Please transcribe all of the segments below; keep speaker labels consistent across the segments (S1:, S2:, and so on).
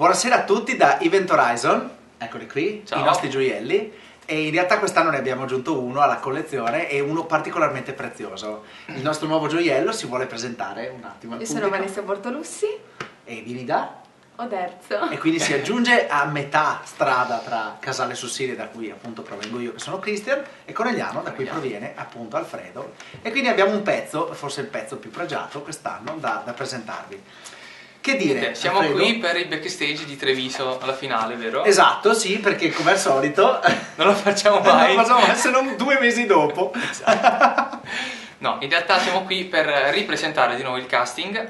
S1: Buonasera a tutti da Event Horizon, eccoli qui,
S2: Ciao.
S1: I nostri gioielli. E in realtà quest'anno ne abbiamo aggiunto uno alla collezione e uno particolarmente prezioso. Il nostro nuovo gioiello si vuole presentare un attimo al
S3: Io
S1: pubblico.
S3: sono Vanessa Bortolussi.
S1: E vieni da?
S3: Oderzo.
S1: E quindi si aggiunge a metà strada tra Casale sul Sirio, da cui appunto provengo io che sono Christian, e Conegliano, da cui proviene appunto Alfredo. E quindi abbiamo un pezzo, forse il pezzo più pregiato quest'anno, da presentarvi. Che dire,
S2: Siamo
S1: Alfredo?
S2: qui per il backstage di Treviso alla finale, vero?
S1: Esatto, sì, perché come al solito
S2: Non lo facciamo
S1: non
S2: mai.
S1: lo facciamo mai, se non 2 mesi dopo.
S2: No, in realtà siamo qui per ripresentare di nuovo il casting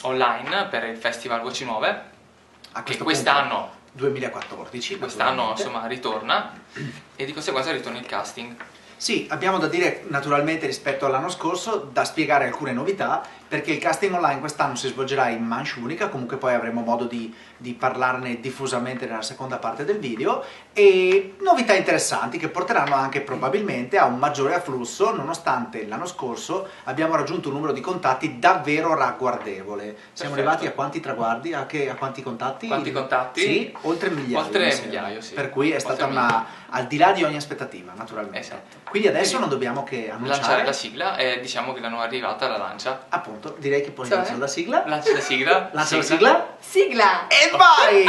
S2: online per il Festival Voci Nuove,
S1: A
S2: che
S1: questo
S2: quest'anno,
S1: punto, 2014,
S2: quest'anno
S1: naturalmente.
S2: insomma ritorna e di conseguenza ritorna il casting.
S1: Sì, abbiamo da dire naturalmente rispetto all'anno scorso, da spiegare alcune novità, perché il casting online quest'anno si svolgerà in manche unica, comunque poi avremo modo di parlarne diffusamente nella seconda parte del video, e novità interessanti che porteranno anche probabilmente a un maggiore afflusso, nonostante l'anno scorso abbiamo raggiunto un numero di contatti davvero ragguardevole. Siamo
S2: Perfetto.
S1: arrivati a quanti traguardi? A quanti contatti?
S2: Quanti contatti?
S1: Sì, oltre 1 migliaio.
S2: Oltre
S1: mi
S2: 1
S1: sembra.
S2: migliaio, sì.
S1: Per cui è
S2: Oltre
S1: stata
S2: 1 migliaio.
S1: al di là di ogni aspettativa, naturalmente.
S2: Esatto.
S1: Quindi adesso
S2: Quindi
S1: non dobbiamo che
S2: Lanciare
S1: annunciare,
S2: la sigla e diciamo che la nuova arrivata la lancia.
S1: appunto, direi che poi
S3: Cioè?
S1: lanciamo la sigla.
S2: Lancia la sigla.
S1: Lancia la sigla.
S3: Sigla!
S1: E vai!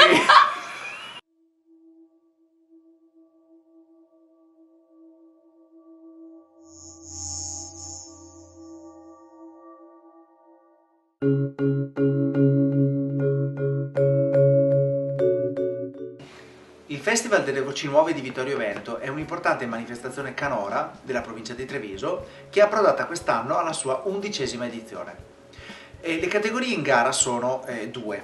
S1: Il Festival delle Voci Nuove di Vittorio Veneto è un'importante manifestazione canora della provincia di Treviso che è approdata quest'anno alla sua 11ª edizione. Le categorie in gara sono 2,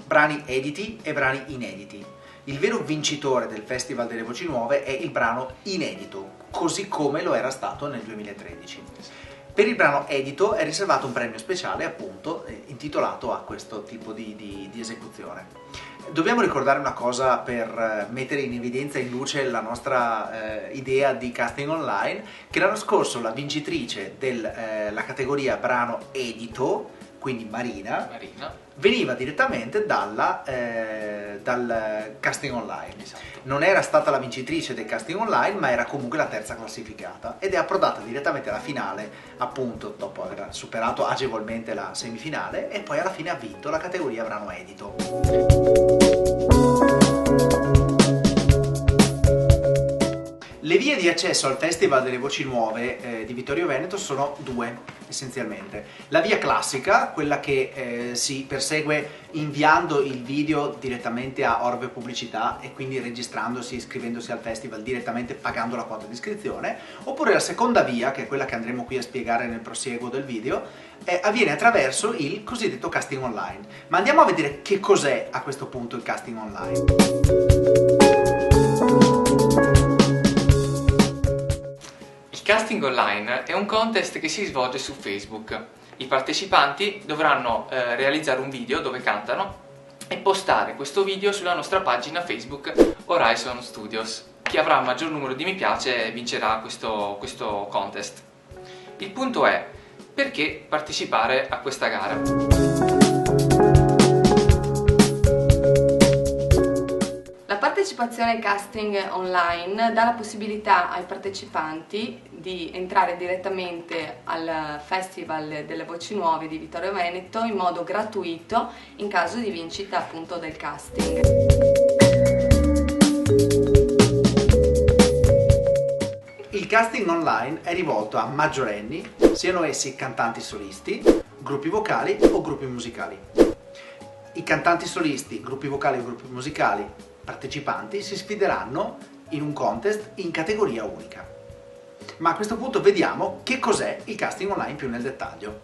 S1: brani editi e brani inediti. Il vero vincitore del Festival delle Voci Nuove è il brano inedito, così come lo era stato nel 2013. Per il brano edito è riservato un premio speciale, appunto, intitolato a questo tipo di esecuzione. Dobbiamo ricordare una cosa per mettere in evidenza e in luce la nostra idea di casting online, che l'anno scorso la vincitrice della categoria brano edito, quindi Marina, veniva direttamente dal casting online.
S2: Esatto.
S1: Non era stata la vincitrice del casting online, ma era comunque la terza classificata ed è approdata direttamente alla finale, appunto dopo aver superato agevolmente la semifinale, e poi alla fine ha vinto la categoria brano edito. Le vie di accesso al Festival delle Voci Nuove di Vittorio Veneto sono 2, essenzialmente. La via classica, quella che si persegue inviando il video direttamente a Orbe Pubblicità e quindi registrandosi, iscrivendosi al festival direttamente pagando la quota di iscrizione, oppure la seconda via, che è quella che andremo qui a spiegare nel prosieguo del video, avviene attraverso il cosiddetto casting online. Ma andiamo a vedere che cos'è a questo punto il casting online.
S2: Il casting online è un contest che si svolge su Facebook. I partecipanti dovranno realizzare un video dove cantano e postare questo video sulla nostra pagina Facebook Horizon Studios. Chi avrà il maggior numero di mi piace vincerà questo contest. Il punto è: perché partecipare a questa gara?
S3: La partecipazione al casting online dà la possibilità ai partecipanti di entrare direttamente al Festival delle Voci Nuove di Vittorio Veneto in modo gratuito in caso di vincita appunto del casting.
S1: Il casting online è rivolto a maggiorenni, siano essi cantanti solisti, gruppi vocali o gruppi musicali. I cantanti solisti, gruppi vocali o gruppi musicali partecipanti si sfideranno in un contest in categoria unica. Ma a questo punto vediamo che cos'è il casting online più nel dettaglio.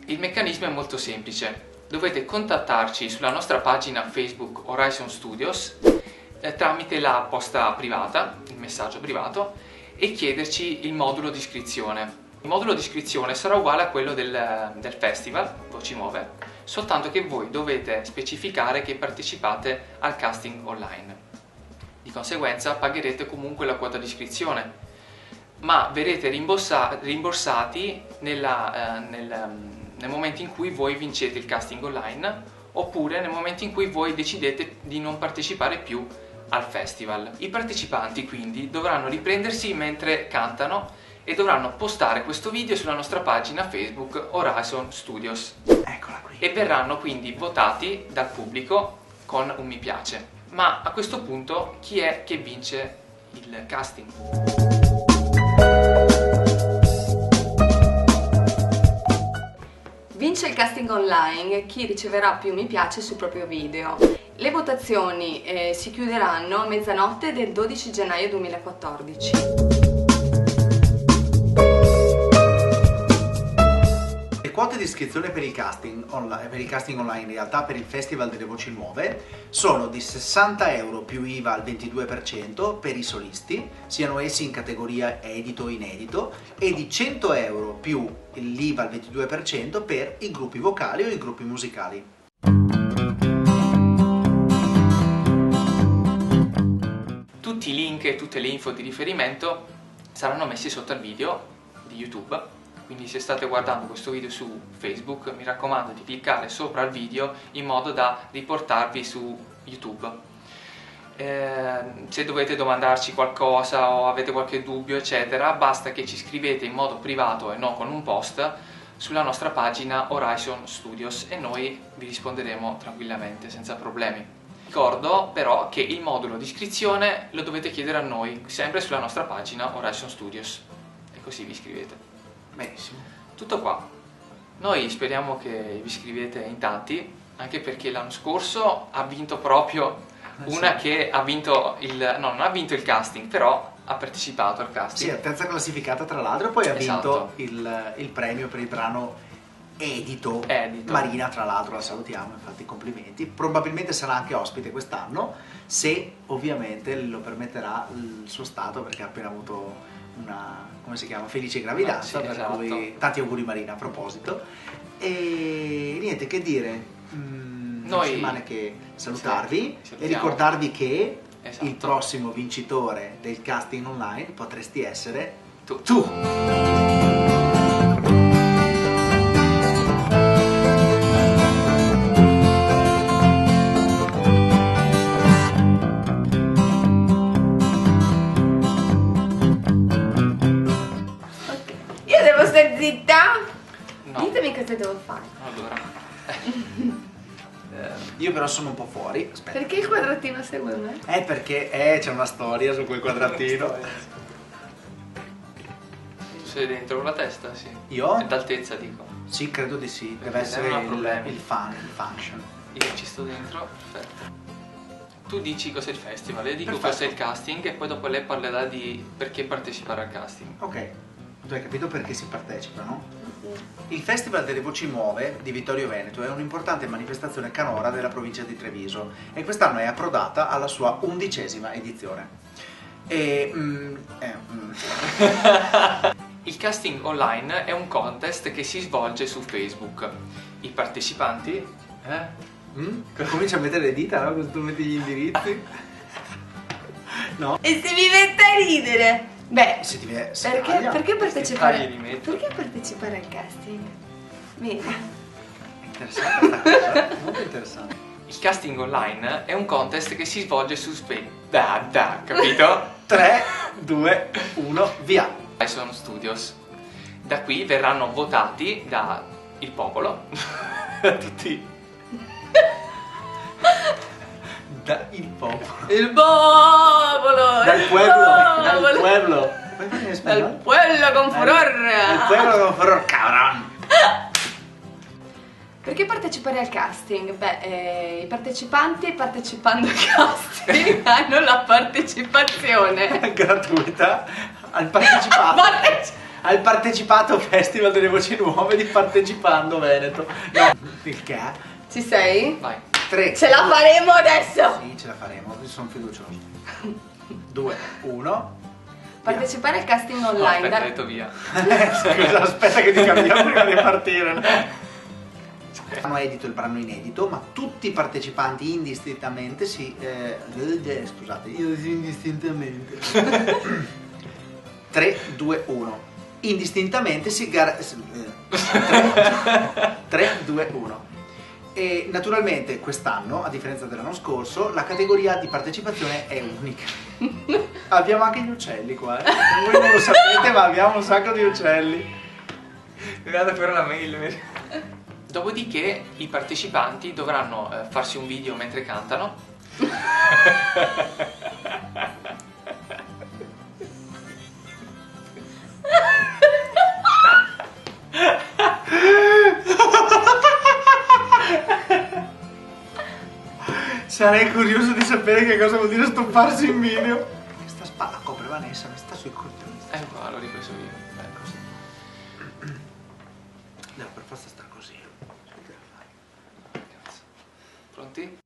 S2: Il meccanismo è molto semplice. Dovete contattarci sulla nostra pagina Facebook Horizon Studios tramite la posta privata, il messaggio privato, e chiederci il modulo di iscrizione. Il modulo di iscrizione sarà uguale a quello del festival Voci Nuove, soltanto che voi dovete specificare che partecipate al casting online. Di conseguenza pagherete comunque la quota di iscrizione, ma verrete rimborsati nel momento in cui voi vincete il casting online, oppure nel momento in cui voi decidete di non partecipare più al festival. I partecipanti quindi dovranno riprendersi mentre cantano e dovranno postare questo video sulla nostra pagina Facebook Horizon Studios.
S1: Eccola qui.
S2: E verranno quindi votati dal pubblico con un mi piace. Ma a questo punto chi è che vince il casting?
S3: Vince il casting online chi riceverà più mi piace sul proprio video. Le votazioni si chiuderanno a mezzanotte del 12 gennaio 2014.
S1: Le quote di iscrizione per il casting online, in realtà per il Festival delle Voci Nuove, sono di 60 euro più IVA al 22% per i solisti, siano essi in categoria edito o inedito, e di 100 euro più l'IVA al 22% per i gruppi vocali o i gruppi musicali.
S2: Tutti i link e tutte le info di riferimento saranno messi sotto al video di YouTube. Quindi se state guardando questo video su Facebook, mi raccomando di cliccare sopra il video in modo da riportarvi su YouTube. Se dovete domandarci qualcosa o avete qualche dubbio eccetera, basta che ci scrivete in modo privato e non con un post sulla nostra pagina Horizon Studios e noi vi risponderemo tranquillamente, senza problemi. Ricordo però che il modulo di iscrizione lo dovete chiedere a noi, sempre sulla nostra pagina Horizon Studios, e così vi iscrivete.
S1: Benissimo.
S2: Tutto qua. Noi speriamo che vi iscrivete in tanti, anche perché l'anno scorso ha vinto proprio una che ha vinto no, non ha vinto il casting, però ha partecipato al casting.
S1: Sì, è terza classificata tra l'altro, e poi ha
S2: Esatto.
S1: vinto il premio per il brano edito. Marina, tra l'altro, la salutiamo, infatti complimenti. Probabilmente sarà anche ospite quest'anno, se ovviamente lo permetterà il suo stato, perché ha appena avuto una, come si chiama, felice gravidanza,
S2: sì,
S1: per
S2: esatto.
S1: cui tanti auguri Marina a proposito. E niente che dire, non ci rimane che salutarvi e ricordarvi che
S2: Esatto.
S1: il prossimo vincitore del casting online potresti essere
S2: Tu.
S3: Io devo stare zitta?
S2: No.
S3: Ditemi cosa devo fare.
S2: Allora.
S1: io però sono un po' fuori. Aspetta.
S3: Perché il quadratino segue me?
S1: Perché c'è una storia su quel quadratino.
S2: Tu sei dentro la testa, sì.
S1: Io?
S2: D'altezza dico.
S1: Sì, credo di sì, deve
S2: Perché
S1: essere
S2: non ha problemi.
S1: il function.
S2: Io ci sto dentro, perfetto. Tu dici cos'è il festival, io dico
S1: Perfetto.
S2: cos'è il casting e poi dopo lei parlerà di perché partecipare al casting.
S1: Ok, tu hai capito perché si partecipa, no? Il Festival delle Voci Nuove di Vittorio Veneto è un'importante manifestazione canora della provincia di Treviso e quest'anno è approdata alla sua 11ª edizione.
S2: Il casting online è un contest che si svolge su Facebook. I partecipanti...
S1: Comincia a mettere le dita, no? Quando tu metti gli indirizzi. No?
S3: E se mi mette a ridere? Beh,
S1: Se ti viene...
S3: perché partecipare?
S2: tagli li metto.
S3: Perché partecipare al casting? Vedi?
S1: Interessante questa cosa, molto interessante.
S2: Il casting online è un contest che si svolge su Facebook. Capito?
S1: 3, 2, 1, via!
S2: Horizon Studios. Da qui verranno votati da il popolo, tutti.
S1: Da il popolo.
S3: Il popolo!
S1: Dal pueblo. Puoi farmi in
S3: Dal
S1: spagnolo?
S3: pueblo con furor!
S1: Dal pueblo con furor, cabrón!
S3: Perché partecipare al casting? Beh, i partecipanti partecipando al casting hanno la partecipazione
S1: Gratuita al partecipato. Al partecipato Festival delle Voci Nuove di Partecipando Veneto. No, il che?
S3: Ci sei?
S2: Vai.
S1: 3.
S3: Ce la faremo adesso!
S1: Sì, ce la faremo, sono fiducioso. 2, 1.
S3: Partecipare al casting
S2: No,
S3: online.
S2: aspetta, ho detto via.
S1: Scusa, aspetta che ti cambiamo prima di partire. No? Hanno edito il brano inedito, ma tutti i partecipanti indistintamente scusate, io indistintamente. 3, 2, 1. Indistintamente si 2, 1. E naturalmente quest'anno, a differenza dell'anno scorso, la categoria di partecipazione è unica. Abbiamo anche gli uccelli qua, voi non lo sapete, ma abbiamo un sacco di uccelli.
S2: Mi vado per una mail. Dopodiché i partecipanti dovranno farsi un video mentre cantano.
S1: Sarei curioso di sapere che cosa vuol dire stopparsi in video. Questa spalla copre Vanessa, mi sta sui coglioni.
S2: Qua l'ho ripreso io. Così.
S1: No, per forza sta così.
S2: Pronti?